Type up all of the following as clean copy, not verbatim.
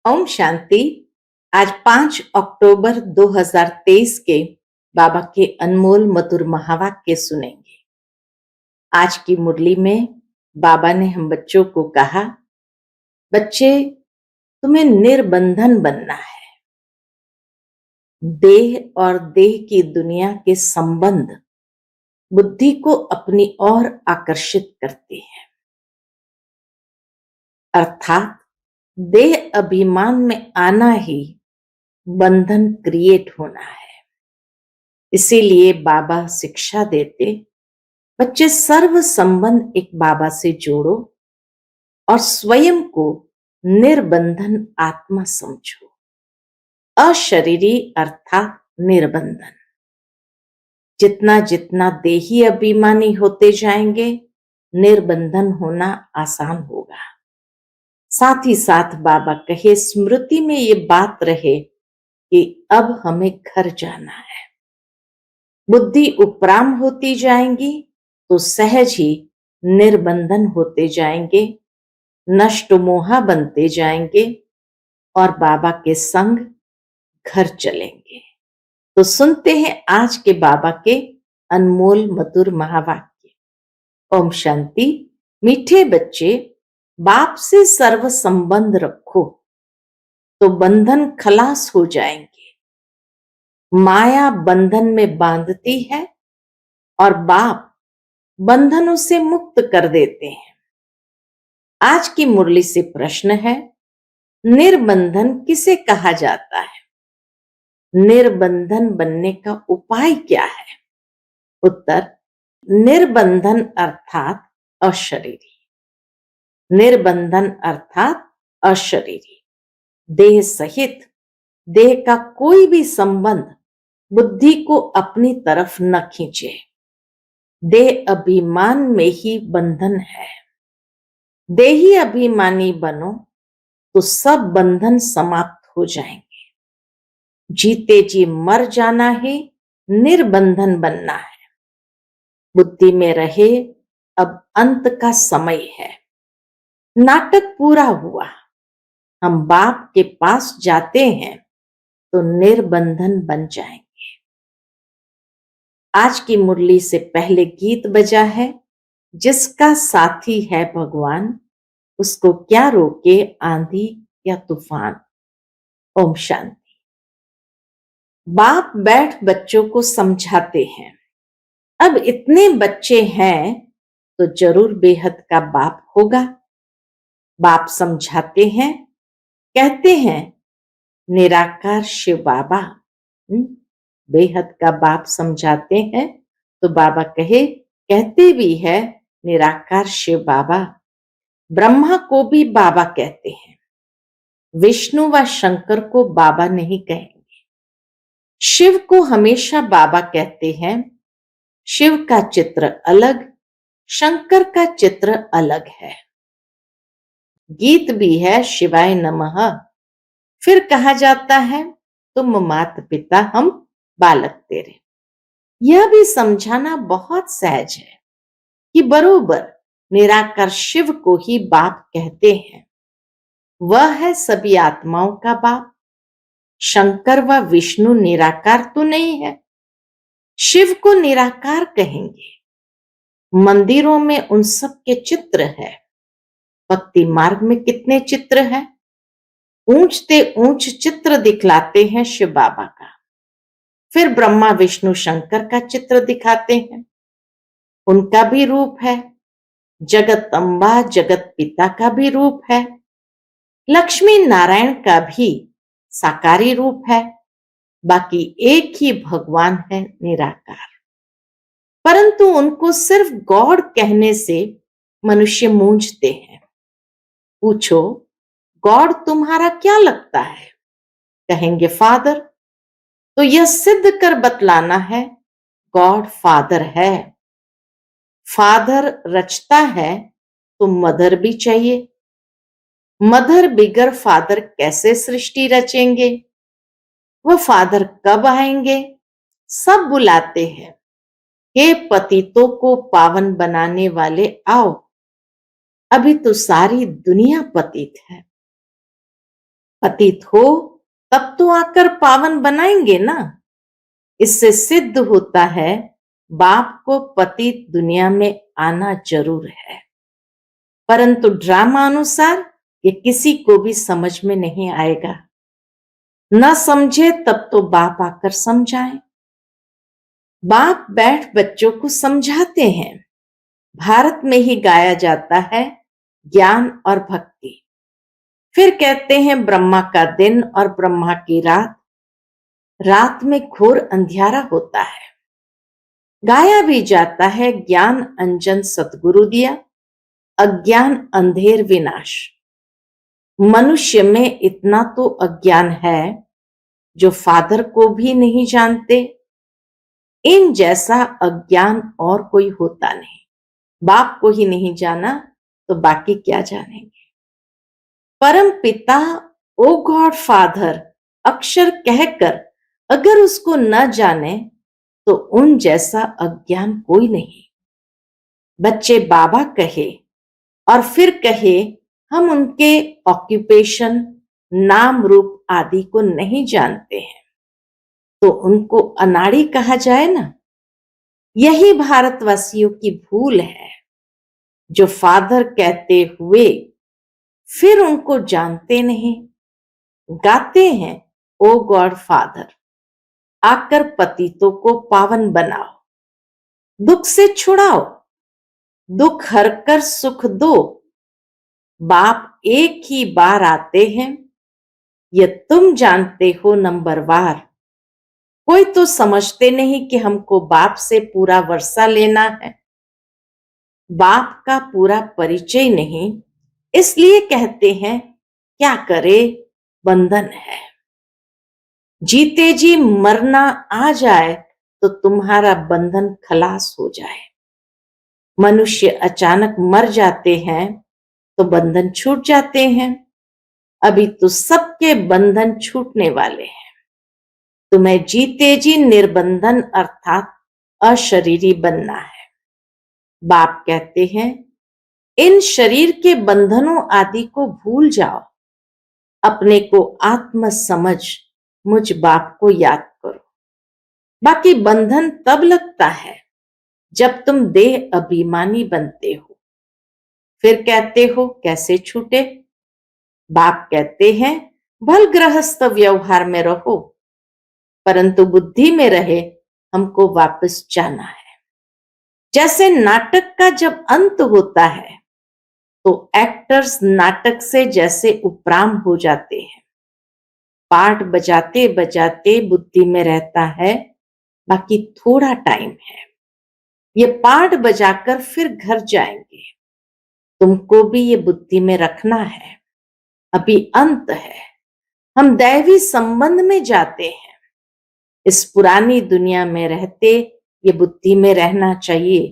ओम शांति। आज 5 अक्टूबर 2023 के बाबा के अनमोल मधुर महावाक्य सुनेंगे। आज की मुरली में बाबा ने हम बच्चों को कहा, बच्चे तुम्हें निर्बंधन बनना है। देह और देह की दुनिया के संबंध बुद्धि को अपनी ओर आकर्षित करते हैं, अर्थात देह अभिमान में आना ही बंधन क्रिएट होना है। इसीलिए बाबा शिक्षा देते, बच्चे सर्व संबंध एक बाबा से जोड़ो और स्वयं को निर्बंधन आत्मा समझो। अशरीरी अर्थात निर्बंधन। जितना जितना देही अभिमानी होते जाएंगे, निर्बंधन होना आसान होगा। साथ ही साथ बाबा कहे, स्मृति में ये बात रहे कि अब हमें घर जाना है। बुद्धि उपराम होती जाएंगी तो सहज ही निर्बंधन होते जाएंगे, नष्ट मोहा बनते जाएंगे और बाबा के संग घर चलेंगे। तो सुनते हैं आज के बाबा के अनमोल मधुर महावाक्य। ओम शांति। मीठे बच्चे, बाप से सर्व संबंध रखो तो बंधन खलास हो जाएंगे। माया बंधन में बांधती है और बाप बंधनों से मुक्त कर देते हैं। आज की मुरली से प्रश्न है, निर्बंधन किसे कहा जाता है? निर्बंधन बनने का उपाय क्या है? उत्तर, निर्बंधन अर्थात अशरीरी। निर्बंधन अर्थात अशरीरी। देह सहित देह का कोई भी संबंध बुद्धि को अपनी तरफ न खींचे। देह अभिमान में ही बंधन है। देही अभिमानी बनो तो सब बंधन समाप्त हो जाएंगे। जीते जी मर जाना ही निर्बंधन बनना है। बुद्धि में रहे, अब अंत का समय है। नाटक पूरा हुआ, हम बाप के पास जाते हैं तो निर्बंधन बन जाएंगे। आज की मुरली से पहले गीत बजा है, जिसका साथी है भगवान, उसको क्या रोके आंधी या तूफान। ओम शांति। बाप बैठ बच्चों को समझाते हैं। अब इतने बच्चे हैं तो जरूर बेहद का बाप होगा। बाप समझाते हैं, कहते हैं, निराकार शिव बाबा। बेहद का बाप समझाते हैं तो बाबा कहते भी है निराकार शिव बाबा। ब्रह्मा को भी बाबा कहते हैं। विष्णु व शंकर को बाबा नहीं कहेंगे। शिव को हमेशा बाबा कहते हैं। शिव का चित्र अलग, शंकर का चित्र अलग है। गीत भी है शिवाय नमः। फिर कहा जाता है, तुम मात पिता हम बालक तेरे। यह भी समझाना बहुत सहज है कि बरोबर निराकार शिव को ही बाप कहते हैं। वह है सभी आत्माओं का बाप। शंकर व विष्णु निराकार तो नहीं है। शिव को निराकार कहेंगे। मंदिरों में उन सब के चित्र है। भक्ति मार्ग में कितने चित्र हैं? ऊंचते ऊंच चित्र दिखलाते हैं शिव बाबा का। फिर ब्रह्मा विष्णु शंकर का चित्र दिखाते हैं, उनका भी रूप है। जगत अम्बा जगत पिता का भी रूप है। लक्ष्मी नारायण का भी साकारी रूप है। बाकी एक ही भगवान है निराकार। परंतु उनको सिर्फ गॉड कहने से मनुष्य मूंझते हैं। पूछो, गॉड तुम्हारा क्या लगता है? कहेंगे फादर। तो यह सिद्ध कर बतलाना है, गॉड फादर है। फादर रचता है तो मदर भी चाहिए। मदर बिगर फादर कैसे सृष्टि रचेंगे? वह फादर कब आएंगे? सब बुलाते हैं, हे पतितों को पावन बनाने वाले आओ। अभी तो सारी दुनिया पतित है। पतित हो तब तो आकर पावन बनाएंगे ना। इससे सिद्ध होता है बाप को पतित दुनिया में आना जरूर है, परंतु ड्रामा अनुसार ये किसी को भी समझ में नहीं आएगा। न समझे तब तो बाप आकर समझाएं। बाप बैठ बच्चों को समझाते हैं। भारत में ही गाया जाता है ज्ञान और भक्ति। फिर कहते हैं ब्रह्मा का दिन और ब्रह्मा की रात, रात में घोर अंधियारा होता है। गाया भी जाता है ज्ञान अंजन सतगुरु दिया, अज्ञान अंधेर विनाश। मनुष्य में इतना तो अज्ञान है जो फादर को भी नहीं जानते। इन जैसा अज्ञान और कोई होता नहीं। बाप को ही नहीं जाना तो बाकी क्या जानेंगे। परम पिता, ओ गॉड फादर अक्षर कहकर अगर उसको न जाने तो उन जैसा अज्ञान कोई नहीं। बच्चे बाबा कहे और फिर कहे हम उनके ऑक्यूपेशन, नाम रूप आदि को नहीं जानते हैं, तो उनको अनाड़ी कहा जाए ना। यही भारतवासियों की भूल है, जो फादर कहते हुए फिर उनको जानते नहीं। गाते हैं ओ गॉड फादर, आकर पतितों को पावन बनाओ, दुख से छुड़ाओ, दुख हरकर सुख दो। बाप एक ही बार आते हैं, ये तुम जानते हो नंबरवार। कोई तो समझते नहीं कि हमको बाप से पूरा वर्षा लेना है। बाप का पूरा परिचय नहीं, इसलिए कहते हैं क्या करे बंधन है। जीते जी मरना आ जाए तो तुम्हारा बंधन खलास हो जाए। मनुष्य अचानक मर जाते हैं तो बंधन छूट जाते हैं। अभी तो सबके बंधन छूटने वाले हैं। तुम्हें जीते जी निर्बंधन अर्थात अशरीरी बनना है। बाप कहते हैं इन शरीर के बंधनों आदि को भूल जाओ, अपने को आत्म समझ मुझ बाप को याद करो। बाकी बंधन तब लगता है जब तुम देह अभिमानी बनते हो। फिर कहते हो कैसे छूटे। बाप कहते हैं भल गृहस्थ व्यवहार में रहो, परंतु बुद्धि में रहे हमको वापस जाना है। जैसे नाटक का जब अंत होता है तो एक्टर्स नाटक से जैसे उपराम हो जाते हैं। पार्ट बजाते बजाते बुद्धि में रहता है बाकी थोड़ा टाइम है, ये पार्ट बजाकर फिर घर जाएंगे। तुमको भी ये बुद्धि में रखना है, अभी अंत है। हम दैवी संबंध में जाते हैं। इस पुरानी दुनिया में रहते ये बुद्धि में रहना चाहिए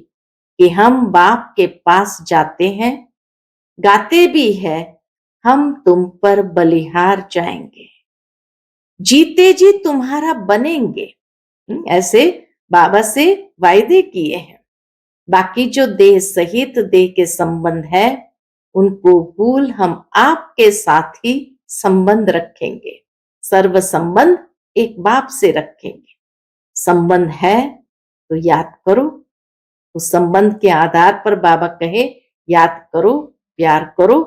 कि हम बाप के पास जाते हैं। गाते भी है हम तुम पर बलिहार जाएंगे, जीते जी तुम्हारा बनेंगे। ऐसे बाबा से वायदे किए हैं। बाकी जो देह सहित देह के संबंध है उनको भूल हम आपके साथ ही संबंध रखेंगे। सर्व संबंध एक बाप से रखेंगे। संबंध है तो याद करो। उस संबंध के आधार पर बाबा कहे याद करो, प्यार करो।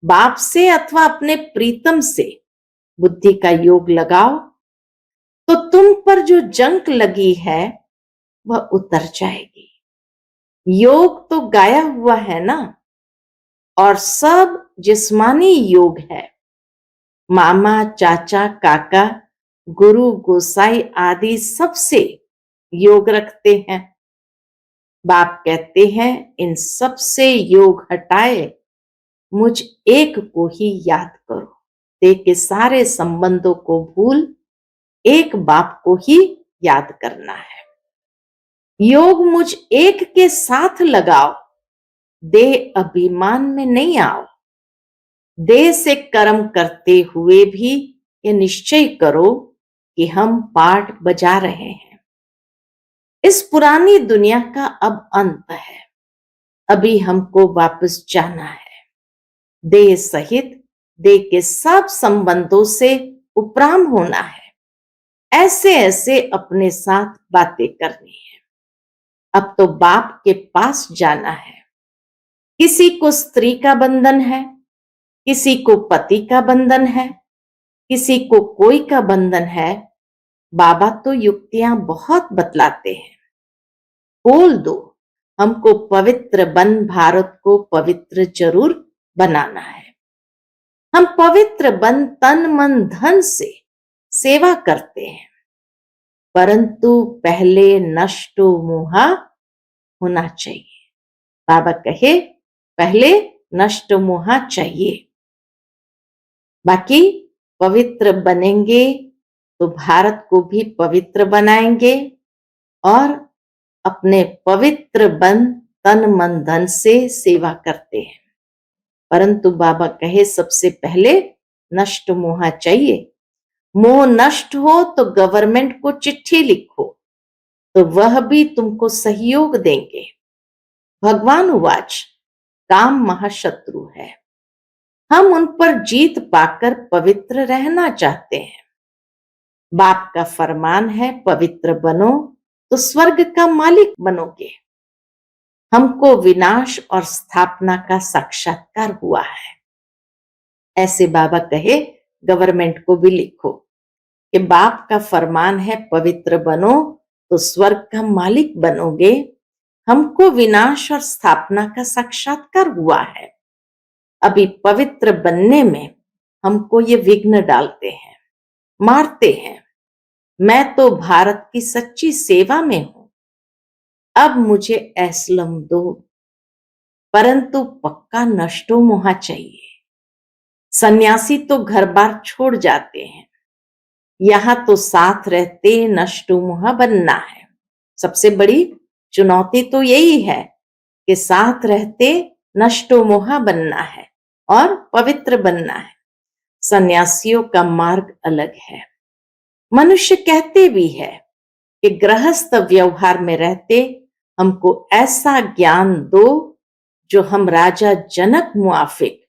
बाप से अथवा अपने प्रीतम से बुद्धि का योग लगाओ तो तुम पर जो जंक लगी है वह उतर जाएगी। योग तो गाया हुआ है ना, और सब जिस्मानी योग है। मामा, चाचा, काका, गुरु, गोसाई आदि सबसे योग रखते हैं। बाप कहते हैं इन सब से योग हटाए मुझ एक को ही याद करो। देह के सारे संबंधों को भूल एक बाप को ही याद करना है। योग मुझ एक के साथ लगाओ, देह अभिमान में नहीं आओ। देह से कर्म करते हुए भी ये निश्चय करो कि हम पार्ट बजा रहे हैं। इस पुरानी दुनिया का अब अंत है, अभी हमको वापस जाना है। देह सहित देह के सब संबंधों से उपराम होना है। ऐसे ऐसे अपने साथ बातें करनी है। अब तो बाप के पास जाना है। किसी को स्त्री का बंधन है, किसी को पति का बंधन है, किसी को कोई का बंधन है। बाबा तो युक्तियां बहुत बतलाते हैं। बोल दो, हमको पवित्र बन भारत को पवित्र जरूर बनाना है। हम पवित्र बन तन मन धन से सेवा करते हैं, परंतु पहले नष्टो मोहा होना चाहिए। बाबा कहे पहले नष्ट मोहा चाहिए, बाकी पवित्र बनेंगे तो भारत को भी पवित्र बनाएंगे और अपने पवित्र बन तन मन धन से सेवा करते हैं। परंतु बाबा कहे सबसे पहले नष्ट मोहा चाहिए। मोह नष्ट हो तो गवर्नमेंट को चिट्ठी लिखो, तो वह भी तुमको सहयोग देंगे। भगवान उवाच, काम महाशत्रु है। हम उन पर जीत पाकर पवित्र रहना चाहते हैं। बाप का फरमान है पवित्र बनो तो स्वर्ग का मालिक बनोगे। हमको विनाश और स्थापना का साक्षात्कार हुआ है। ऐसे बाबा कहे गवर्नमेंट को भी लिखो कि बाप का फरमान है पवित्र बनो तो स्वर्ग का मालिक बनोगे। हमको विनाश और स्थापना का साक्षात्कार हुआ है। अभी पवित्र बनने में हमको ये विघ्न डालते हैं, मारते हैं। मैं तो भारत की सच्ची सेवा में हूं, अब मुझे एस्लम दो, परंतु पक्का नष्टो मोहा चाहिए। सन्यासी तो घर बार छोड़ जाते हैं, यहां तो साथ रहते नष्टो मोहा बनना है। सबसे बड़ी चुनौती तो यही है कि साथ रहते नष्टो मोहा बनना है और पवित्र बनना है। सन्यासियों का मार्ग अलग है। मनुष्य कहते भी है कि गृहस्थ व्यवहार में रहते हमको ऐसा ज्ञान दो जो हम राजा जनक मुआफिक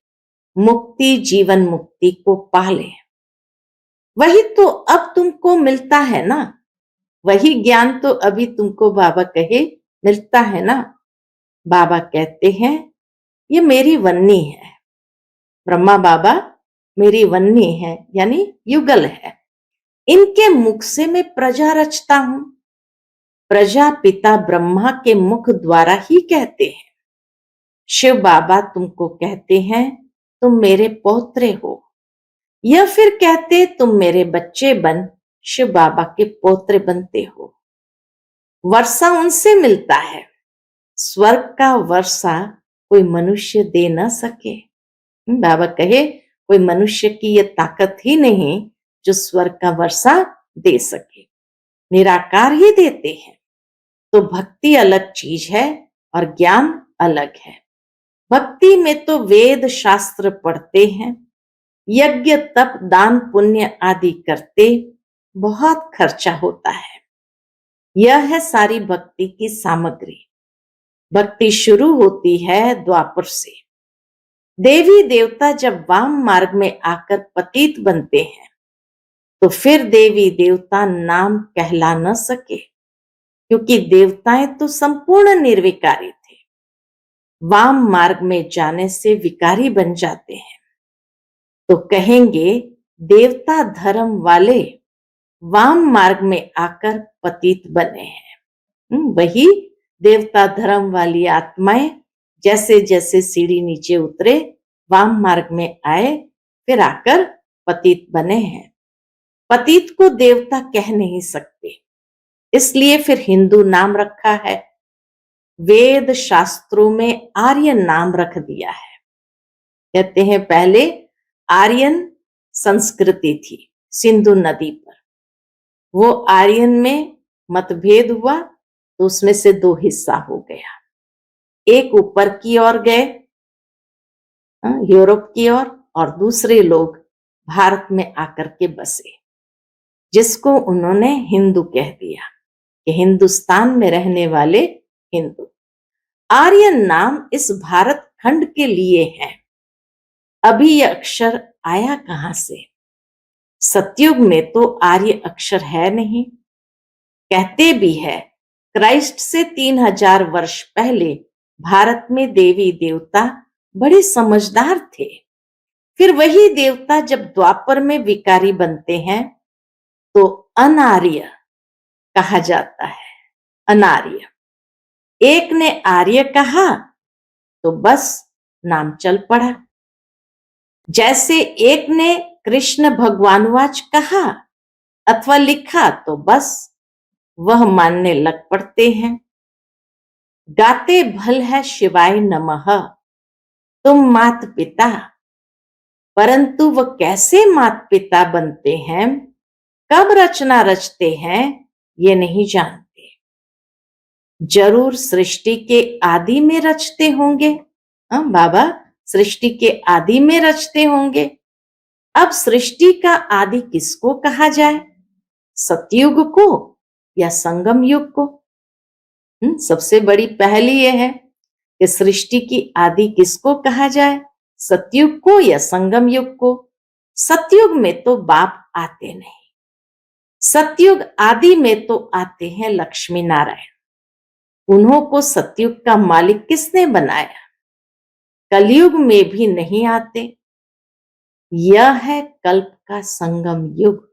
मुक्ति जीवन मुक्ति को पाले। वही तो अब तुमको मिलता है ना, वही ज्ञान तो अभी तुमको बाबा कहे मिलता है ना। बाबा कहते हैं ये मेरी वन्नी है। ब्रह्मा बाबा मेरी वन्नी है यानी युगल है। इनके मुख से मैं प्रजा रचता हूं। प्रजा पिता ब्रह्मा के मुख द्वारा ही कहते हैं। शिव बाबा तुमको कहते हैं तुम मेरे पौत्रे हो, या फिर कहते तुम मेरे बच्चे बन शिव बाबा के पोत्रे बनते हो। वर्षा उनसे मिलता है। स्वर्ग का वर्षा कोई मनुष्य दे न सके। बाबा कहे कोई मनुष्य की यह ताकत ही नहीं जो स्वर्ग का वर्षा दे सके, निराकार ही देते हैं। तो भक्ति अलग चीज है और ज्ञान अलग है। भक्ति में तो वेद शास्त्र पढ़ते हैं, यज्ञ तप दान पुण्य आदि करते बहुत खर्चा होता है। यह है सारी भक्ति की सामग्री। भक्ति शुरू होती है द्वापर से। देवी देवता जब वाम मार्ग में आकर पतित बनते हैं तो फिर देवी देवता नाम कहला न सके, क्योंकि देवताएं तो संपूर्ण निर्विकारी थे। वाम मार्ग में जाने से विकारी बन जाते हैं तो कहेंगे देवता धर्म वाले वाम मार्ग में आकर पतित बने हैं। वही देवता धर्म वाली आत्माएं जैसे जैसे सीढ़ी नीचे उतरे वाम मार्ग में आए, फिर आकर पतित बने हैं। पतित को देवता कह नहीं सकते, इसलिए फिर हिंदू नाम रखा है। वेद शास्त्रों में आर्यन नाम रख दिया है। कहते हैं पहले आर्यन संस्कृति थी सिंधु नदी पर। वो आर्यन में मतभेद हुआ तो उसमें से दो हिस्सा हो गया। एक ऊपर की ओर गए यूरोप की ओर, और दूसरे लोग भारत में आकर के बसे, जिसको उन्होंने हिंदू कह दिया कि हिंदुस्तान में रहने वाले हिंदू। आर्यन नाम इस भारत खंड के लिए है। अभी यह अक्षर आया कहां से? सतयुग में तो आर्य अक्षर है नहीं। कहते भी है क्राइस्ट से 3000 वर्ष पहले भारत में देवी देवता बड़े समझदार थे। फिर वही देवता जब द्वापर में विकारी बनते हैं तो अनार्य कहा जाता है। अनार्य। एक ने आर्य कहा तो बस नाम चल पड़ा। जैसे एक ने कृष्ण भगवानुवाच कहा अथवा लिखा तो बस वह मानने लग पड़ते हैं। गाते भल है शिवाय नमः तुम मात पिता, परंतु वह कैसे मात पिता बनते हैं, कब रचना रचते हैं, ये नहीं जानते। जरूर सृष्टि के आदि में रचते होंगे। बाबा, सृष्टि के आदि में रचते होंगे। अब सृष्टि का आदि किसको कहा जाए? सतयुग को या संगम युग को? सबसे बड़ी पहेली यह है कि सृष्टि की आदि किसको कहा जाए, सतयुग को या संगम युग को? सतयुग में तो बाप आते नहीं। सतयुग आदि में तो आते हैं लक्ष्मी नारायण। उन्हों को सतयुग का मालिक किसने बनाया? कलयुग में भी नहीं आते। यह है कल्प का संगम युग।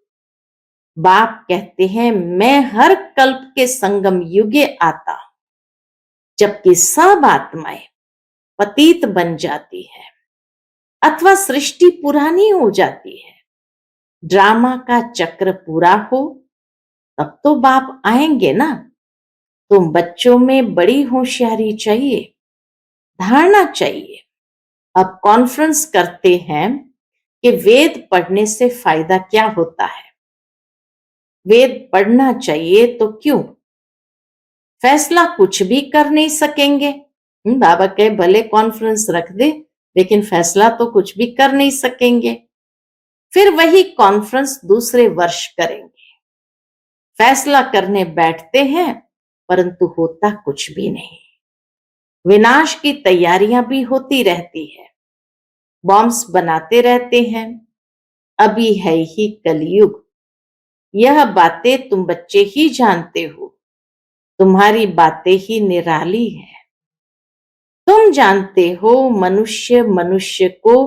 बाप कहते हैं मैं हर कल्प के संगम युगे आता हूं, जबकि सब आत्माएं पतित बन जाती है अथवा सृष्टि पुरानी हो जाती है। ड्रामा का चक्र पूरा हो तब तो बाप आएंगे ना। तुम बच्चों में बड़ी होशियारी चाहिए, धारणा चाहिए। अब कॉन्फ्रेंस करते हैं कि वेद पढ़ने से फायदा क्या होता है। वेद पढ़ना चाहिए तो क्यों? फैसला कुछ भी कर नहीं सकेंगे। बाबा कहे भले कॉन्फ्रेंस रख दे, लेकिन फैसला तो कुछ भी कर नहीं सकेंगे। फिर वही कॉन्फ्रेंस दूसरे वर्ष करेंगे। फैसला करने बैठते हैं, परंतु होता कुछ भी नहीं। विनाश की तैयारियां भी होती रहती है, बॉम्ब्स बनाते रहते हैं। अभी है ही कलयुग। यह बातें तुम बच्चे ही जानते हो। तुम्हारी बातें ही निराली है। तुम जानते हो मनुष्य मनुष्य को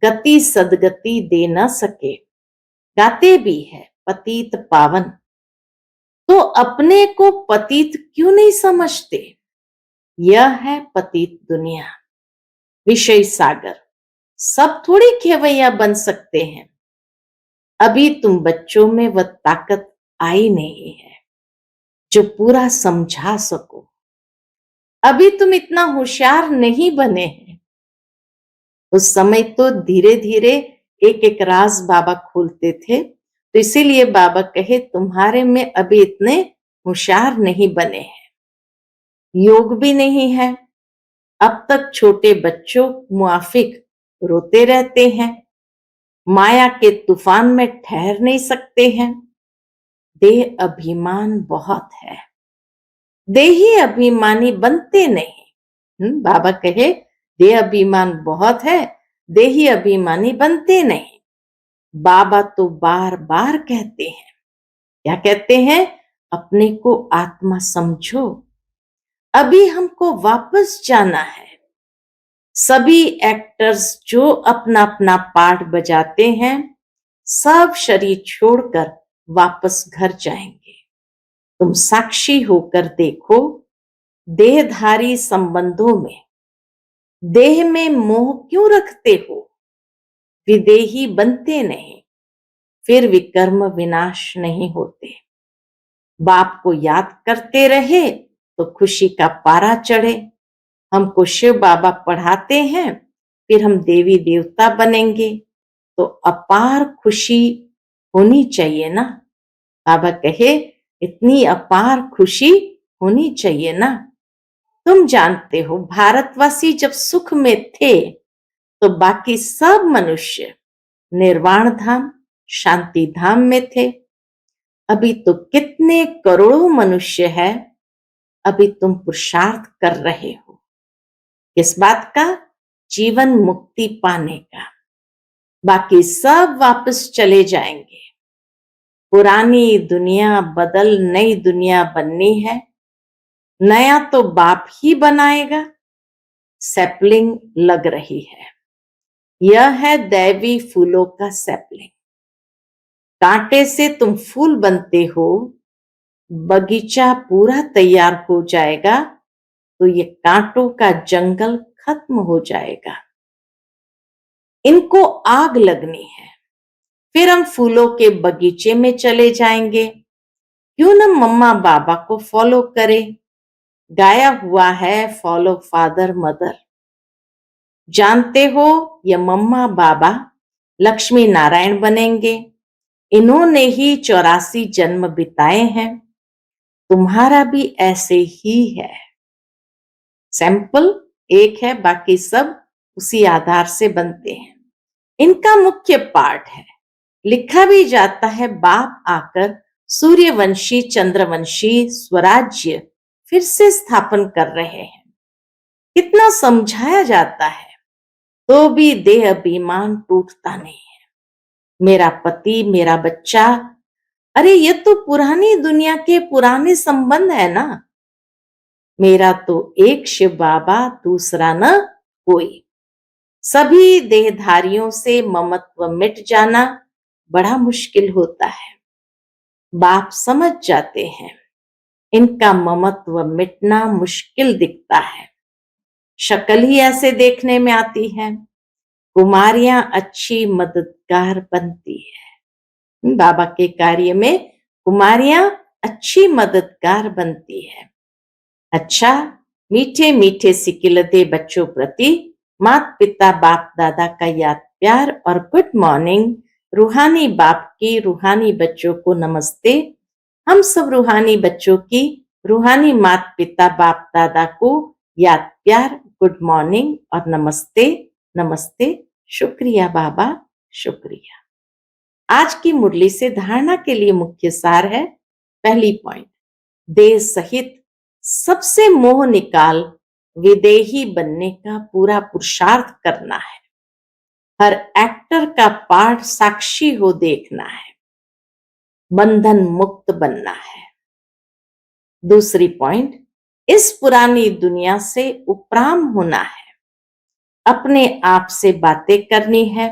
गति सदगति दे न सके। गाते भी है पतित पावन, तो अपने को पतित क्यों नहीं समझते? यह है पतित दुनिया, विषय सागर। सब थोड़ी खेवैया बन सकते हैं। अभी तुम बच्चों में वह ताकत आई नहीं है जो पूरा समझा सको। अभी तुम इतना होशियार नहीं बने हैं। उस समय तो धीरे धीरे एक एक राज बाबा खोलते थे, तो इसीलिए बाबा कहे तुम्हारे में अभी इतने होशियार नहीं बने हैं। योग भी नहीं है। अब तक छोटे बच्चों मुआफिक रोते रहते हैं, माया के तूफान में ठहर नहीं सकते हैं। देह अभिमान बहुत है, देही अभिमानी बनते नहीं। बाबा कहे देह अभिमान बहुत है, देही अभिमानी बनते नहीं। बाबा तो बार बार कहते हैं, क्या कहते हैं? अपने को आत्मा समझो। अभी हमको वापस जाना है। सभी एक्टर्स जो अपना अपना पार्ट बजाते हैं, सब शरीर छोड़कर वापस घर जाएंगे। तुम साक्षी होकर देखो, देहधारी संबंधों में देह में मोह क्यों रखते हो? विदेही बनते नहीं, फिर विकर्म विनाश नहीं होते। बाप को याद करते रहे तो खुशी का पारा चढ़े। हमको शिव बाबा पढ़ाते हैं, फिर हम देवी देवता बनेंगे, तो अपार खुशी होनी चाहिए ना। बाबा कहे इतनी अपार खुशी होनी चाहिए ना। तुम जानते हो भारतवासी जब सुख में थे तो बाकी सब मनुष्य निर्वाण धाम शांति धाम में थे। अभी तो कितने करोड़ों मनुष्य है। अभी तुम पुरुषार्थ कर रहे हो किस बात का? जीवन मुक्ति पाने का। बाकी सब वापस चले जाएंगे। पुरानी दुनिया बदल नई दुनिया बननी है। नया तो बाप ही बनाएगा। सैपलिंग लग रही है। यह है दैवी फूलों का सैपलिंग। कांटे से तुम फूल बनते हो, बगीचा पूरा तैयार हो जाएगा तो ये कांटों का जंगल खत्म हो जाएगा। इनको आग लगनी है, फिर हम फूलों के बगीचे में चले जाएंगे। क्यों न मम्मा बाबा को फॉलो करें। गाया हुआ है फॉलो फादर मदर। जानते हो ये मम्मा बाबा लक्ष्मी नारायण बनेंगे। इन्होंने ही 84 जन्म बिताए हैं। तुम्हारा भी ऐसे ही है। सैंपल एक है, बाकी सब उसी आधार से बनते हैं। इनका मुख्य पाठ है, लिखा भी जाता है, बाप आकर सूर्यवंशी चंद्रवंशी स्वराज्य फिर से स्थापन कर रहे हैं। कितना समझाया जाता है तो भी देह अभिमान टूटता नहीं है। मेरा पति, मेरा बच्चा, अरे ये तो पुरानी दुनिया के पुराने संबंध है ना। मेरा तो एक शिव बाबा, दूसरा न कोई। सभी देहधारियों से ममत्व मिट जाना बड़ा मुश्किल होता है। बाप समझ जाते हैं इनका ममत्व मिटना मुश्किल दिखता है। शक्ल ही ऐसे देखने में आती है। कुमारियां अच्छी मददगार बनती है। बाबा के कार्य में कुमारियां अच्छी मददगार बनती है। अच्छा, मीठे मीठे सिकिलते बच्चों प्रति माता पिता बाप दादा का याद प्यार और गुड मॉर्निंग। रूहानी बाप की रूहानी बच्चों को नमस्ते। हम सब रूहानी बच्चों की रूहानी माता पिता बाप दादा को याद प्यार, गुड मॉर्निंग और नमस्ते। नमस्ते। शुक्रिया बाबा, शुक्रिया। आज की मुरली से धारणा के लिए मुख्य सार है। पहली पॉइंट, देह सहित सबसे मोह निकाल विदेही बनने का पूरा पुरुषार्थ करना है। हर एक्टर का पाठ साक्षी हो देखना है। बंधन मुक्त बनना है। दूसरी पॉइंट, इस पुरानी दुनिया से उपराम होना है। अपने आप से बातें करनी है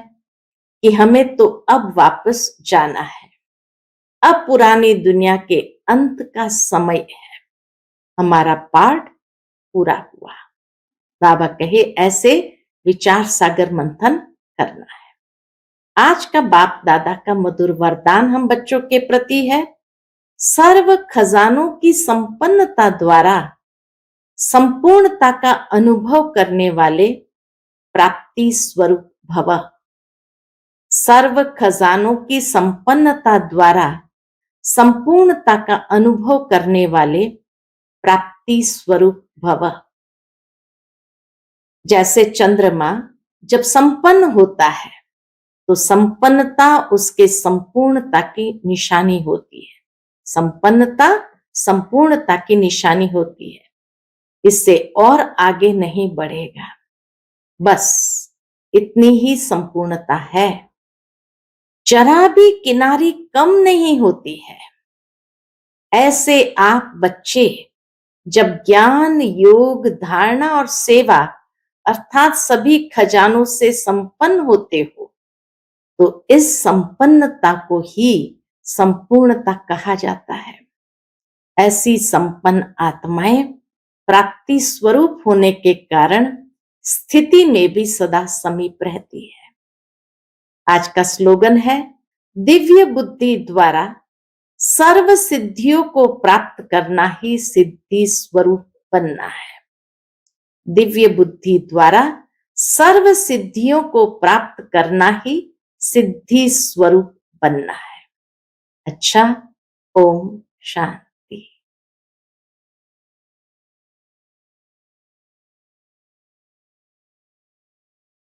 कि हमें तो अब वापस जाना है। अब पुरानी दुनिया के अंत का समय है। हमारा पाठ पूरा हुआ। बाबा कहे ऐसे विचार सागर मंथन करना है। आज का बाप दादा का मधुर वरदान हम बच्चों के प्रति है। सर्व खजानों की संपन्नता द्वारा संपूर्णता का अनुभव करने वाले प्राप्ति स्वरूप भव। सर्व खजानों की संपन्नता द्वारा संपूर्णता का अनुभव करने वाले प्राप्ति स्वरूप भव। जैसे चंद्रमा जब संपन्न होता है तो संपन्नता उसके संपूर्णता की निशानी होती है। संपन्नता संपूर्णता की निशानी होती है। इससे और आगे नहीं बढ़ेगा। बस इतनी ही संपूर्णता है। जरा भी किनारी कम नहीं होती है। ऐसे आप बच्चे जब ज्ञान, योग, धारणा और सेवा अर्थात सभी खजानों से संपन्न होते हो तो इस संपन्नता को ही संपूर्णता कहा जाता है। ऐसी संपन्न आत्माएं प्राप्ति स्वरूप होने के कारण स्थिति में भी सदा समीप रहती है। आज का स्लोगन है, दिव्य बुद्धि द्वारा सर्व सिद्धियों को प्राप्त करना ही सिद्धि स्वरूप बनना है। दिव्य बुद्धि द्वारा सर्व सिद्धियों को प्राप्त करना ही सिद्धि स्वरूप बनना है। अच्छा, ओम शांति।